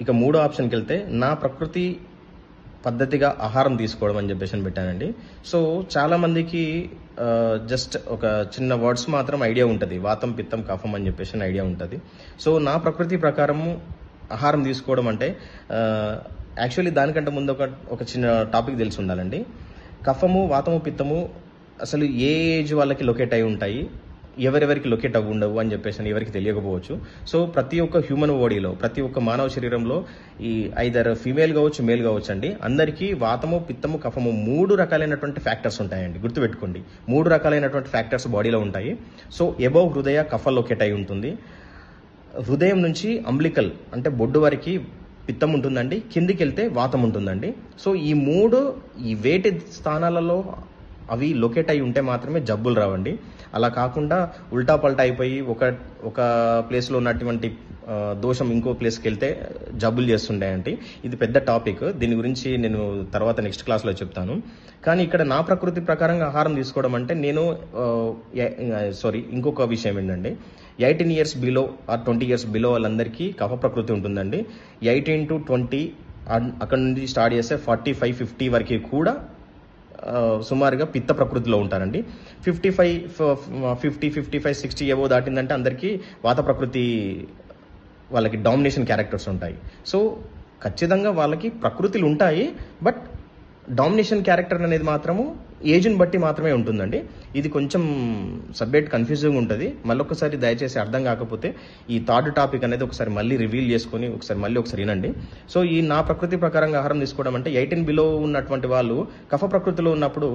ఇక మూడో ఆప్షన్కి వెళ్తే నా ప్రకృతి పద్ధతిగా ఆహారం తీసుకోవడం అని చెప్పేసి పెట్టానండి. సో చాలా మందికి జస్ట్ ఒక చిన్న వర్డ్స్ మాత్రం ఐడియా ఉంటుంది, వాతం పిత్తం కఫం అని చెప్పేసి ఐడియా ఉంటుంది. సో నా ప్రకృతి ప్రకారము ఆహారం తీసుకోవడం అంటే యాక్చువల్లీ దానికంటే ముందు ఒక చిన్న టాపిక్ తెలిసి ఉండాలండి. కఫము వాతము పిత్తము అసలు ఏ ఏజ్ వాళ్ళకి లొకేట్ అయి ఉంటాయి, ఎవరెవరికి లొకేట్ అవ్వ ఉండవు అని చెప్పేసి ఎవరికి తెలియకపోవచ్చు. సో ప్రతి ఒక్క హ్యూమన్ బాడీలో, ప్రతి ఒక్క మానవ శరీరంలో ఈ ఐదర్ ఫీమేల్ కావచ్చు మేల్ కావచ్చు అండి, అందరికీ వాతము పిత్తము కఫము 3 రకాలైనటువంటి ఫ్యాక్టర్స్ ఉంటాయండి. గుర్తుపెట్టుకోండి, 3 రకాలైనటువంటి ఫ్యాక్టర్స్ బాడీలో ఉంటాయి. సో ఎబోవ్ హృదయ కఫ లొకేట్ అయి ఉంటుంది. హృదయం నుంచి అంబ్లికల్ అంటే బొడ్డు వరకు పిత్తం ఉంటుందండి, కిందికి వెళ్తే వాతం ఉంటుందండి. సో ఈ 3 ఈ వేటి స్థానాలలో అవి లొకేట్ అయి ఉంటే మాత్రమే జబ్బులు రావండి. అలా కాకుండా ఉల్టా పల్టా అయిపోయి ఒక ప్లేస్లో ఉన్నటువంటి దోషం ఇంకో ప్లేస్కి వెళ్తే జబ్బులు చేస్తుంటాయండి. ఇది పెద్ద టాపిక్, దీని గురించి నేను తర్వాత నెక్స్ట్ క్లాస్లో చెప్తాను. కానీ ఇక్కడ నా ప్రకృతి ప్రకారంగా ఆహారం తీసుకోవడం అంటే నేను ఇంకొక విషయం ఏంటంటే 18 years below or 20 years below వాళ్ళందరికీ కఫ ప్రకృతి ఉంటుందండి. 18 to 20 అక్కడ నుంచి స్టార్ట్ చేస్తే 45, 50 వరకు కూడా సుమారుగా పిత్త ప్రకృతిలో ఉంటారండి. 55, 55, 60 ఏవో దాటిందంటే అందరికీ వాత ప్రకృతి వాళ్ళకి డామినేషన్ క్యారెక్టర్స్ ఉంటాయి. సో ఖచ్చితంగా వాళ్ళకి ప్రకృతులు ఉంటాయి, బట్ డామినేషన్ క్యారెక్టర్ అనేది మాత్రము ఏజ్ని బట్టి మాత్రమే ఉంటుందండి. ఇది కొంచెం సబ్జెక్ట్ కన్ఫ్యూజింగ్ ఉంటుంది. మళ్ళొకసారి దయచేసి అర్థం కాకపోతే ఈ థర్డ్ టాపిక్ అనేది ఒకసారి మళ్ళీ రివీల్ చేసుకొని ఒకసారి వినండి. సో ఈ నా ప్రకృతి ప్రకారంగా ఆహారం తీసుకోవడం అంటే 18 బిలో ఉన్నటువంటి వాళ్ళు కఫ ప్రకృతిలో ఉన్నప్పుడు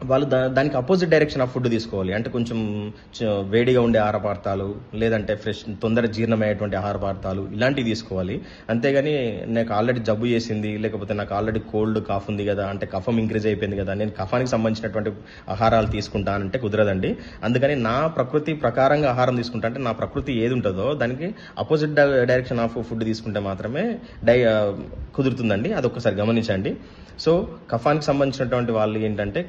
వాళ్ళు దానికి అపోజిట్ డైరెక్షన్ ఆఫ్ ఫుడ్ తీసుకోవాలి. అంటే కొంచెం వేడిగా ఉండే ఆహార పదార్థాలు, లేదంటే ఫ్రెష్ తొందర జీర్ణమయ్యేటువంటి ఆహార పదార్థాలు ఇలాంటివి తీసుకోవాలి. అంతేగాని నాకు ఆల్రెడీ జబ్బు చేసింది, లేకపోతే నాకు ఆల్రెడీ కోల్డ్ కాఫ్ ఉంది కదా, అంటే కఫం ఇంక్రీజ్ అయిపోయింది కదా, నేను కఫానికి సంబంధించినటువంటి ఆహారాలు తీసుకుంటానంటే కుదరదండి. అందుకని నా ప్రకృతి ప్రకారంగా ఆహారం తీసుకుంటా అంటే నా ప్రకృతి ఏది ఉంటుందో దానికి అపోజిట్ డైరెక్షన్ ఆఫ్ ఫుడ్ తీసుకుంటే మాత్రమే కుదురుతుందండి. అదొకసారి గమనించండి. సో కఫానికి సంబంధించినటువంటి వాళ్ళు ఏంటంటే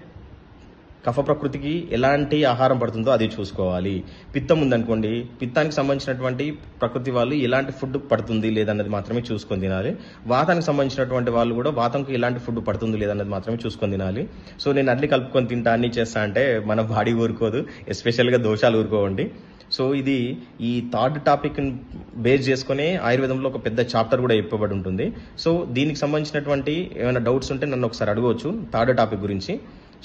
కఫ ప్రకృతికి ఎలాంటి ఆహారం పడుతుందో అది చూసుకోవాలి. పిత్తం ఉందనుకోండి, పిత్తానికి సంబంధించినటువంటి ప్రకృతి వాళ్ళు ఎలాంటి ఫుడ్ పడుతుంది లేదన్నది మాత్రమే చూసుకొని తినాలి. వాతానికి సంబంధించినటువంటి వాళ్ళు కూడా వాతంకి ఎలాంటి ఫుడ్ పడుతుంది లేదన్నది మాత్రమే చూసుకొని తినాలి. సో నేను అన్ని కలుపుకొని తింటా అన్ని చేస్తా అంటే మన బాడీ ఊరుకోదు, ఎస్పెషల్గా దోషాలు ఊరుకోవండి. సో ఇది ఈ థర్డ్ టాపిక్ బేస్ చేసుకుని ఆయుర్వేదంలో ఒక పెద్ద చాప్టర్ కూడా చెప్పబడి ఉంటుంది. సో దీనికి సంబంధించినటువంటి ఏమైనా డౌట్స్ ఉంటే నన్ను ఒకసారి అడగవచ్చు థర్డ్ టాపిక్ గురించి.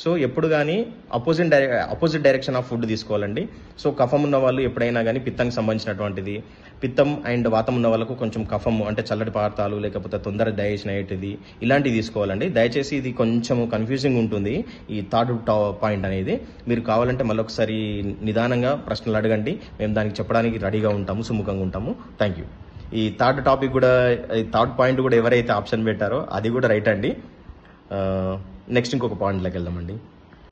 సో ఎప్పుడు కానీ అపోజిట్ డైరెక్షన్ ఆఫ్ ఫుడ్ తీసుకోవాలండి. సో కఫం ఉన్న వాళ్ళు ఎప్పుడైనా కానీ పిత్తానికి సంబంధించినటువంటిది, పిత్తం అండ్ వాతం ఉన్న వాళ్ళకు కొంచెం కఫం అంటే చల్లటి పదార్థాలు, లేకపోతే తొందర డైజెషన్ అయ్యేటిది ఇలాంటివి తీసుకోవాలండి. దయచేసి ఇది కొంచెం కన్ఫ్యూజింగ్ ఉంటుంది ఈ థర్డ్ పాయింట్ అనేది. మీరు కావాలంటే మళ్ళొకసారి నిదానంగా ప్రశ్నలు అడగండి, మేము దానికి చెప్పడానికి రెడీగా ఉంటాము, సుముఖంగా ఉంటాము. Thank you. ఈ థర్డ్ టాపిక్ కూడా, ఈ థర్డ్ పాయింట్ కూడా ఎవరైతే ఆప్షన్ పెట్టారో అది కూడా రైట్ అండి. నెక్స్ట్ ఇంకొక పాయింట్లోకి వెళ్దామండి.